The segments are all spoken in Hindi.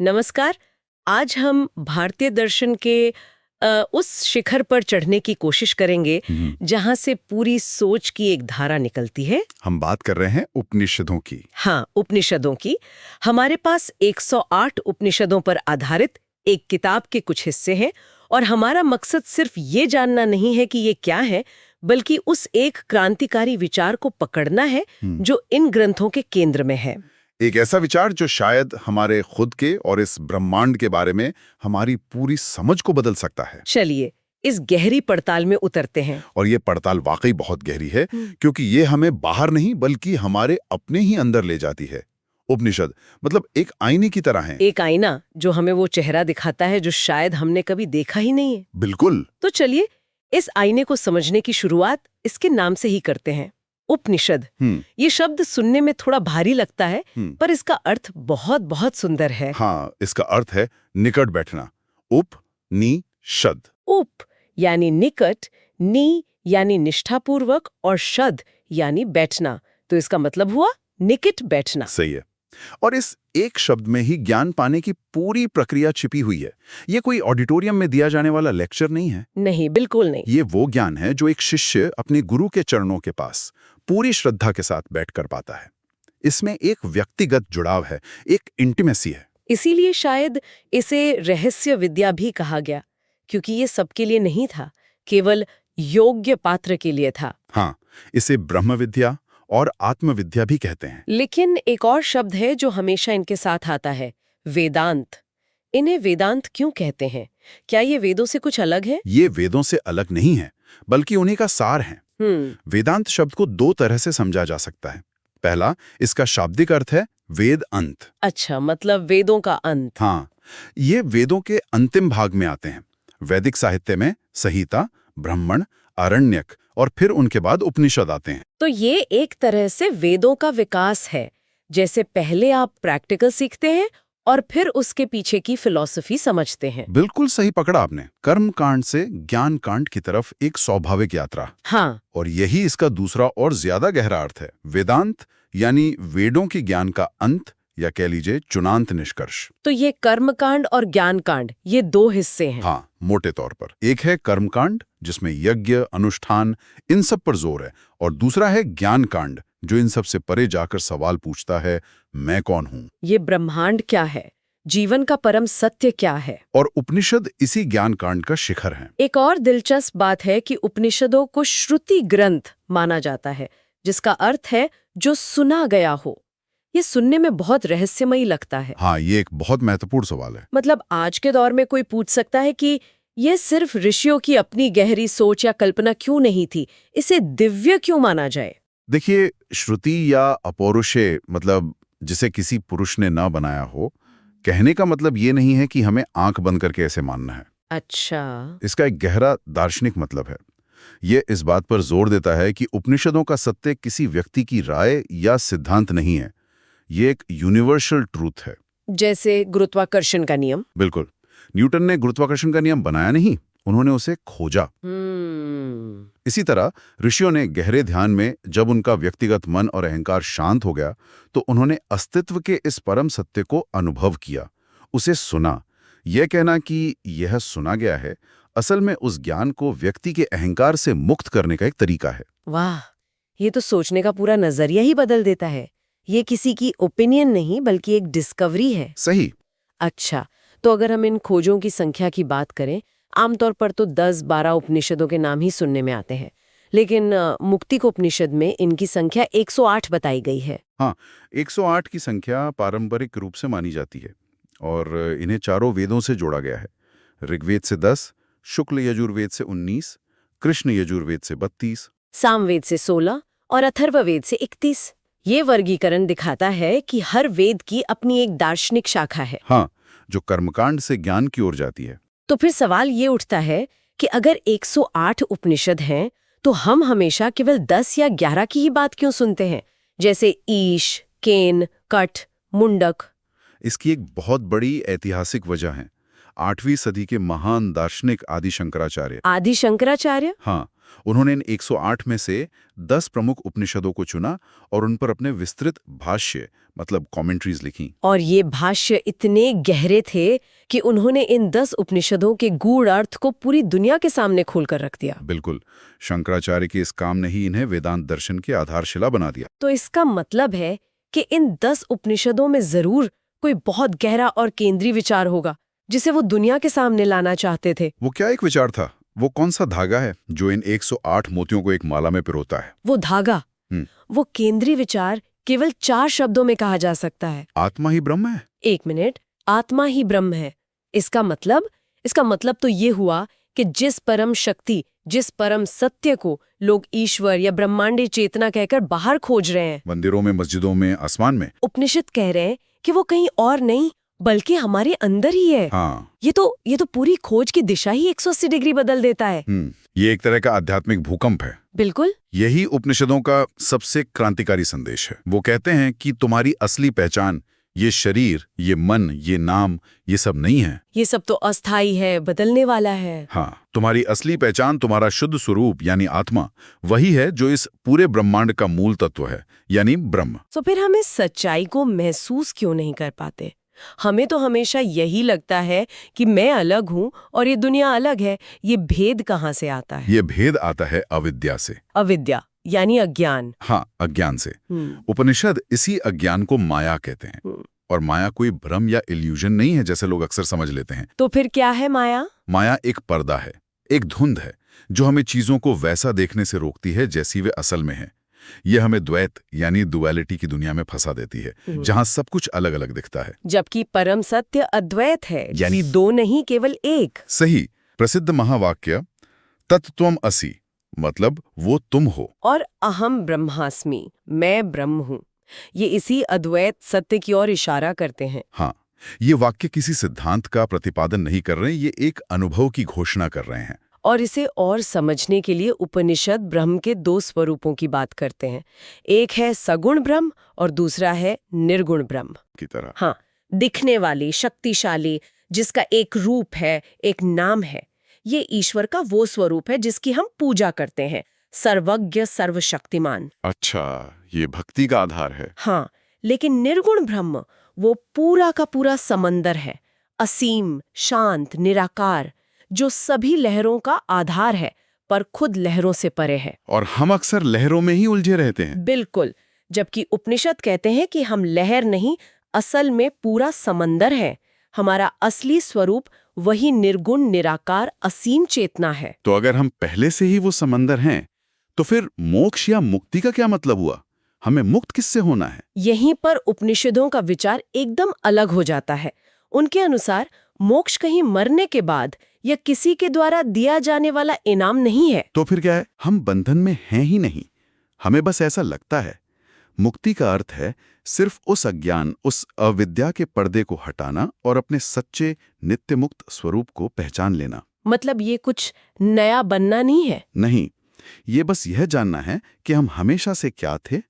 नमस्कार। आज हम भारतीय दर्शन के उस शिखर पर चढ़ने की कोशिश करेंगे जहां से पूरी सोच की एक धारा निकलती है। हम बात कर रहे हैं उपनिषदों की। हाँ, उपनिषदों की। हमारे पास 108 उपनिषदों पर आधारित एक किताब के कुछ हिस्से हैं और हमारा मकसद सिर्फ ये जानना नहीं है कि ये क्या है, बल्कि उस एक क्रांतिकारी विचार को पकड़ना है जो इन ग्रंथों के केंद्र में है। एक ऐसा विचार जो शायद हमारे खुद के और इस ब्रह्मांड के बारे में हमारी पूरी समझ को बदल सकता है। चलिए इस गहरी पड़ताल में उतरते हैं। और ये पड़ताल वाकई बहुत गहरी है, क्योंकि ये हमें बाहर नहीं बल्कि हमारे अपने ही अंदर ले जाती है। उपनिषद मतलब एक आईने की तरह है। एक आईना जो हमें वो चेहरा दिखाता है जो शायद हमने कभी देखा ही नहीं है। बिल्कुल। तो चलिए इस आईने को समझने की शुरुआत इसके नाम से ही करते हैं, उपनिषद। ये शब्द सुनने में थोड़ा भारी लगता है, पर इसका अर्थ बहुत बहुत सुंदर है। हाँ, इसका अर्थ है निकट बैठना। उप नी शद। उप यानी निकट, नी यानी निष्ठापूर्वक और शद यानी बैठना। तो इसका मतलब हुआ निकट बैठना। सही है। और इस एक शब्द में ही ज्ञान पाने की पूरी प्रक्रिया छिपी हुई है। ये कोई ऑडिटोरियम में दिया जाने वाला लेक्चर नहीं है। नहीं, बिल्कुल नहीं। ये वो ज्ञान है जो एक शिष्य अपने गुरु के चरणों के पास पूरी श्रद्धा के साथ बैठकर पाता है। इसमें एक व्यक्तिगत जुड़ाव है, एक इंटीमेसी है। इसीलिए शायद इसे रहस्य विद्या भी कहा गया, क्योंकि ये सबके लिए नहीं था, केवल योग्य पात्र के लिए था। हाँ, इसे ब्रह्म विद्या और आत्मविद्या भी कहते हैं। लेकिन एक और शब्द है जो हमेशा इनके साथ आता है, वेदांत। इन्हें वेदांत क्यों कहते हैं? क्या ये वेदों से कुछ अलग है? ये वेदों से अलग नहीं है, बल्कि उन्हीं का सार है। वेदांत शब्द को दो तरह से समझा जा सकता है। पहला, इसका शाब्दिक अर्थ है वेद अंत। अच्छा, मतलब वेदों का अंत। हाँ, ये वेदों के अंतिम भाग में आते हैं। वैदिक साहित्य में संहिता, ब्राह्मण, आरण्यक और फिर उनके बाद उपनिषद आते हैं। तो ये एक तरह से वेदों का विकास है, जैसे पहले आप प्रैक्टिकल सीखते हैं और फिर उसके पीछे की फिलॉसफी समझते हैं। बिल्कुल सही पकड़ा आपने। कर्म कांड से ज्ञान कांड की तरफ एक स्वाभाविक यात्रा। हाँ, और यही इसका दूसरा और ज्यादा गहरा अर्थ है। वेदांत यानी वेदों की ज्ञान का अंत, या कह लीजिए चुनांत निष्कर्ष। तो ये कर्मकांड और ज्ञान कांड, ये दो हिस्से हैं। हाँ, मोटे तौर पर एक है कर्मकांड जिसमें यज्ञ, अनुष्ठान, इन सब पर जोर है, और दूसरा है ज्ञान कांड जो इन सब से परे जाकर सवाल पूछता है, मैं कौन हूँ? ये ब्रह्मांड क्या है? जीवन का परम सत्य क्या है? और उपनिषद इसी ज्ञान कांड का शिखर है। एक और दिलचस्प बात है कि उपनिषदों को श्रुति ग्रंथ माना जाता है, जिसका अर्थ है जो सुना गया हो। ये सुनने में बहुत रहस्यमयी लगता है। हाँ, ये एक बहुत महत्वपूर्ण सवाल है। मतलब आज के दौर में कोई पूछ सकता है कि ये सिर्फ ऋषियों की अपनी गहरी सोच या कल्पना क्यों नहीं थी, इसे दिव्य क्यों माना जाए? देखिए, श्रुति या अपौरुषे मतलब जिसे किसी पुरुष ने ना बनाया हो, कहने का मतलब ये नहीं है कि हमें आंख बंद करके ऐसे मानना है। अच्छा, इसका एक गहरा दार्शनिक मतलब है। ये इस बात पर जोर देता है कि उपनिषदों का सत्य किसी व्यक्ति की राय या सिद्धांत नहीं है, ये एक यूनिवर्सल ट्रूथ है। जैसे गुरुत्वाकर्षण का नियम। बिल्कुल। न्यूटन ने गुरुत्वाकर्षण का नियम बनाया नहीं, उन्होंने उसे खोजा। इसी तरह ऋषियों ने गहरे ध्यान में जब उनका व्यक्तिगत मन और अहंकार शांत हो गया, तो उन्होंने अस्तित्व के इस परम सत्य को अनुभव किया, उसे सुना। यह कहना कि यह सुना गया है, असल में उस ज्ञान को व्यक्ति के अहंकार से मुक्त करने का एक तरीका है। वाह, ये तो सोचने का पूरा नजरिया ही बदल देता है। ये किसी की ओपिनियन नहीं बल्कि एक डिस्कवरी है। सही। अच्छा, तो अगर हम इन खोजों की संख्या की बात करें, आमतौर पर तो 10-12 उपनिषदों के नाम ही सुनने में आते हैं, लेकिन मुक्तिकोपनिषद में इनकी संख्या 108 बताई गई है। हाँ, 108 की संख्या पारंपरिक रूप से मानी जाती है और इन्हें चारों वेदों से जोड़ा गया है। ऋग्वेद से 10, शुक्ल यजुर्वेद से 19, कृष्ण यजुर्वेद से 32, सामवेद से 16 और अथर्ववेद से 31। ये वर्गीकरण दिखाता है कि हर वेद की अपनी एक दार्शनिक शाखा है। हाँ, जो कर्मकांड से ज्ञान की ओर जाती है। तो फिर सवाल ये उठता है कि अगर 108 उपनिषद हैं, तो हम हमेशा केवल 10 या 11 की ही बात क्यों सुनते हैं, जैसे ईश, केन, कठ, मुंडक? इसकी एक बहुत बड़ी ऐतिहासिक वजह है। 8वीं सदी के महान दार्शनिक आदि शंकराचार्य। आदि शंकराचार्य? हाँ, उन्होंने इन 108 में से 10 प्रमुख उपनिषदों को चुना और उन पर अपने विस्तृत भाष्य मतलब कमेंट्रीज लिखी। और ये भाष्य इतने गहरे थे कि उन्होंने इन 10 उपनिषदों के गूढ़ अर्थ को पूरी दुनिया के सामने खोलकर रख दिया। बिल्कुल, शंकराचार्य के इस काम ने ही इन्हें वेदांत दर्शन की आधारशिला बना दिया। तो इसका मतलब है कि इन 10 उपनिषदों में जरूर कोई बहुत गहरा और केंद्रीय विचार होगा जिसे वो दुनिया के सामने लाना चाहते थे। वो क्या एक विचार था? वो कौन सा धागा है जो इन 108 मोतियों को एक माला में पिरोता है? वो धागा, वो केंद्रीय विचार केवल 4 शब्दों में कहा जा सकता है। आत्मा ही ब्रह्म है। 1 मिनट, आत्मा ही ब्रह्म है। इसका मतलब तो ये हुआ कि जिस परम शक्ति, जिस परम सत्य को लोग ईश्वर या ब्रह्मांडी चेतना कहकर बाहर खोज रहे हैं, मंदिरों में, मस्जिदों में, आसमान में, उपनिषद कह रहे हैं कि वो कहीं और नहीं बल्कि हमारे अंदर ही है। हाँ। ये तो पूरी खोज की दिशा ही 180 डिग्री बदल देता है। ये एक तरह का आध्यात्मिक भूकंप है। बिल्कुल। यही उपनिषदों का सबसे क्रांतिकारी संदेश है। वो कहते हैं कि तुम्हारी असली पहचान ये शरीर, ये मन, ये नाम, ये सब नहीं है। ये सब तो अस्थाई है, बदलने वाला है। हाँ, तुम्हारी असली पहचान, तुम्हारा शुद्ध स्वरूप यानी आत्मा, वही है जो इस पूरे ब्रह्मांड का मूल तत्व है, यानी ब्रह्म। तो फिर हम इस सच्चाई को महसूस क्यों नहीं कर पाते? हमें तो हमेशा यही लगता है कि मैं अलग हूँ और ये दुनिया अलग है। ये भेद कहाँ से आता है? ये भेद आता है अविद्या से। अविद्या यानी अज्ञान। हाँ, अज्ञान से। उपनिषद इसी अज्ञान को माया कहते हैं। और माया कोई भ्रम या इल्यूजन नहीं है जैसे लोग अक्सर समझ लेते हैं। तो फिर क्या है माया? माया एक पर्दा है, एक धुंध है जो हमें चीजों को वैसा देखने से रोकती है जैसी वे असल में है। यह हमें द्वैत यानी डुअलिटी की दुनिया में फंसा देती है, जहां सब कुछ अलग अलग दिखता है, जबकि परम सत्य अद्वैत है, यानी 2 नहीं केवल 1। सही। प्रसिद्ध महावाक्य तत्त्वम असि मतलब वो तुम हो, और अहम ब्रह्मास्मि, मैं ब्रह्म हूँ, ये इसी अद्वैत सत्य की ओर इशारा करते हैं। हाँ, ये वाक्य किसी सिद्धांत का प्रतिपादन नहीं कर रहे, ये एक अनुभव की घोषणा कर रहे हैं। और इसे और समझने के लिए उपनिषद ब्रह्म के 2 स्वरूपों की बात करते हैं। एक है सगुण ब्रह्म और दूसरा है निर्गुण ब्रह्म की तरह। हाँ, दिखने वाली, शक्तिशाली, जिसका एक रूप है, एक नाम है। ये ईश्वर का वो स्वरूप है जिसकी हम पूजा करते हैं, सर्वज्ञ, सर्वशक्तिमान। अच्छा, ये भक्ति का आधार है। हाँ, लेकिन निर्गुण ब्रह्म वो पूरा का पूरा समंदर है, असीम, शांत, निराकार, जो सभी लहरों का आधार है पर खुद लहरों से परे है। और हम अक्सर लहरों में ही उलझे रहते हैं। बिल्कुल, जबकि उपनिषद कहते हैं कि हम लहर नहीं, असल में पूरा समंदर है। हमारा असली स्वरूप वही निर्गुण, निराकार, असीम चेतना है। तो अगर हम पहले से ही वो समंदर हैं, तो फिर मोक्ष या मुक्ति का क्या मतलब हुआ? हमें मुक्त किससे होना है? यहीं पर उपनिषदों का विचार एकदम अलग हो जाता है। उनके अनुसार मोक्ष कहीं मरने के बाद या किसी के द्वारा दिया जाने वाला इनाम नहीं है। तो फिर क्या है? हम बंधन में हैं ही नहीं, हमें बस ऐसा लगता है। मुक्ति का अर्थ है सिर्फ उस अज्ञान, उस अविद्या के पर्दे को हटाना और अपने सच्चे नित्य मुक्त स्वरूप को पहचान लेना। मतलब ये कुछ नया बनना नहीं है। नहीं, ये बस यह जानना है कि हम हमेशा से क्या थे,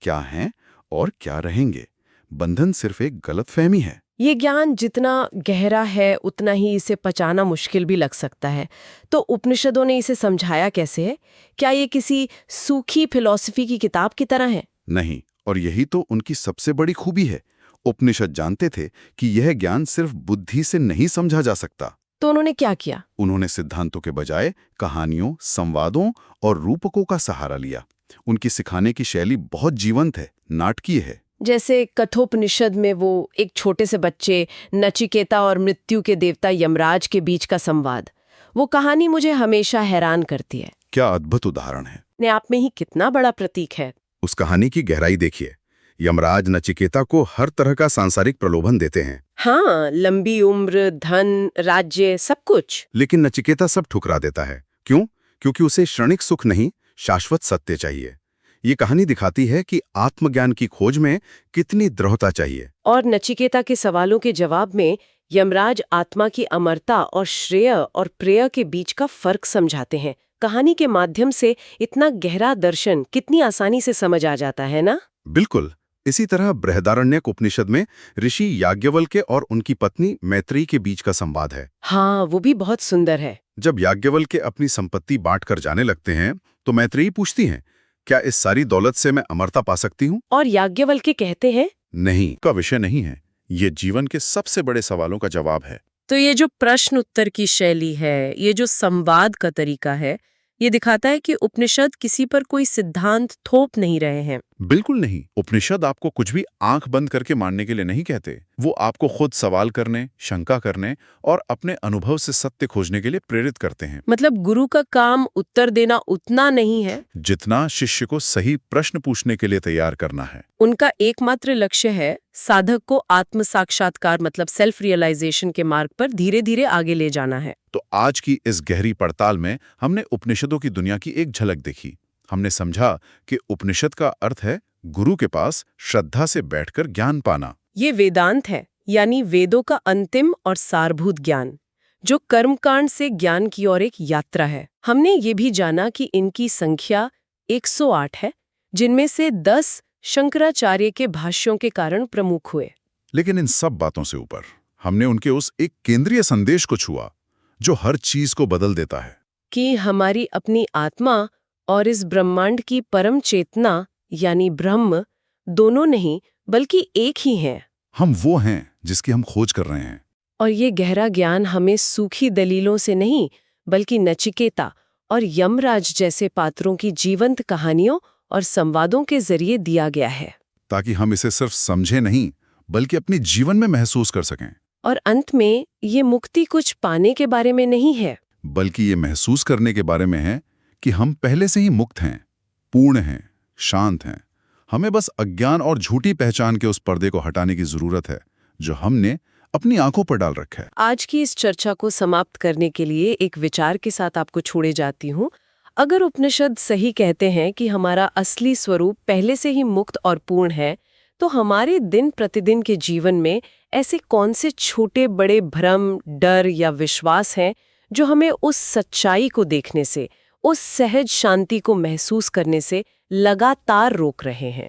क्या हैं और क्या रहेंगे। बंधन सिर्फ एक गलतफहमी है। ये ज्ञान जितना गहरा है उतना ही इसे पचाना मुश्किल भी लग सकता है। तो उपनिषदों ने इसे समझाया कैसे है? क्या ये किसी सूखी फिलॉसफी की किताब की तरह है? नहीं, और यही तो उनकी सबसे बड़ी खूबी है। उपनिषद जानते थे कि यह ज्ञान सिर्फ बुद्धि से नहीं समझा जा सकता। तो उन्होंने क्या किया? उन्होंने सिद्धांतों के बजाय कहानियों, संवादों और रूपकों का सहारा लिया। उनकी सिखाने की शैली बहुत जीवंत है, नाटकीय है। जैसे कठोपनिषद में वो एक छोटे से बच्चे नचिकेता और मृत्यु के देवता यमराज के बीच का संवाद, वो कहानी मुझे हमेशा हैरान करती है। क्या अद्भुत उदाहरण है। अपने आप में ही कितना बड़ा प्रतीक है। उस कहानी की गहराई देखिए। यमराज नचिकेता को हर तरह का सांसारिक प्रलोभन देते हैं। हाँ, लंबी उम्र, धन, राज्य, सब कुछ। लेकिन नचिकेता सब ठुकरा देता है। क्यों? क्योंकि उसे क्षणिक सुख नहीं, शाश्वत सत्य चाहिए। ये कहानी दिखाती है कि आत्मज्ञान की खोज में कितनी दृढ़ता चाहिए। और नचिकेता के सवालों के जवाब में यमराज आत्मा की अमरता और श्रेय और प्रेय के बीच का फर्क समझाते हैं। कहानी के माध्यम से इतना गहरा दर्शन कितनी आसानी से समझ आ जाता है ना? बिल्कुल। इसी तरह बृहदारण्यक उपनिषद में ऋषि याज्ञवल्क्य और उनकी पत्नी मैत्रेयी के बीच का संवाद है। हाँ, वो भी बहुत सुंदर है। जब याज्ञवल्क्य अपनी संपत्ति बांटकर जाने लगते हैं तो मैत्रेयी पूछती हैं, क्या इस सारी दौलत से मैं अमरता पा सकती हूँ? और याज्ञवल्क्य कहते हैं, नहीं, का विषय नहीं है। ये जीवन के सबसे बड़े सवालों का जवाब है। तो ये जो प्रश्न उत्तर की शैली है, ये जो संवाद का तरीका है, ये दिखाता है कि उपनिषद किसी पर कोई सिद्धांत थोप नहीं रहे हैं। बिल्कुल नहीं। उपनिषद आपको कुछ भी आंख बंद करके मानने के लिए नहीं कहते। वो आपको खुद सवाल करने, शंका करने और अपने अनुभव से सत्य खोजने के लिए प्रेरित करते हैं। मतलब गुरु का काम उत्तर देना उतना नहीं है जितना शिष्य को सही प्रश्न पूछने के लिए तैयार करना है। उनका एकमात्र लक्ष्य है साधक को आत्म साक्षात्कार मतलब सेल्फ रियलाइजेशन के मार्ग पर धीरे धीरे आगे ले जाना है। तो आज की इस गहरी पड़ताल में हमने उपनिषदों की दुनिया की एक झलक देखी। हमने समझा कि उपनिषद का अर्थ है गुरु के पास श्रद्धा से बैठकर ज्ञान पाना। ये वेदांत है, यानी वेदों का अंतिम और सारभूत ज्ञान, जो कर्मकांड से ज्ञान की ओर एक यात्रा है। हमने ये भी जाना कि इनकी संख्या 108 है, जिनमें से 10 शंकराचार्य के भाष्यों के कारण प्रमुख हुए। लेकिन इन सब बातों से ऊपर हमने उनके उस एक केंद्रीय संदेश को छुआ जो हर चीज को बदल देता है, कि हमारी अपनी आत्मा और इस ब्रह्मांड की परम चेतना यानी ब्रह्म दोनों नहीं बल्कि एक ही हैं। हम वो हैं जिसकी हम खोज कर रहे हैं। और ये गहरा ज्ञान हमें सूखी दलीलों से नहीं बल्कि नचिकेता और यमराज जैसे पात्रों की जीवंत कहानियों और संवादों के जरिए दिया गया है, ताकि हम इसे सिर्फ समझे नहीं बल्कि अपने जीवन में महसूस कर सकें। और अंत में ये मुक्ति कुछ पाने के बारे में नहीं है, बल्कि ये महसूस करने के बारे में है कि हम पहले से ही मुक्त हैं, पूर्ण हैं, शांत हैं। हमें बस अज्ञान और झूठी पहचान के उस पर्दे को हटाने की जरूरत है जो हमने अपनी आंखों पर डाल रखा है। आज की इस चर्चा को समाप्त करने के लिए एक विचार के साथ आपको छोड़े जाती हूँ। अगर उपनिषद सही कहते हैं कि हमारा असली स्वरूप पहले से ही मुक्त और पूर्ण है, तो हमारे दिन प्रतिदिन के जीवन में ऐसे कौन से छोटे बड़े भ्रम, डर या विश्वास हैं जो हमें उस सच्चाई को देखने से, उस सहज शांति को महसूस करने से लगातार रोक रहे हैं?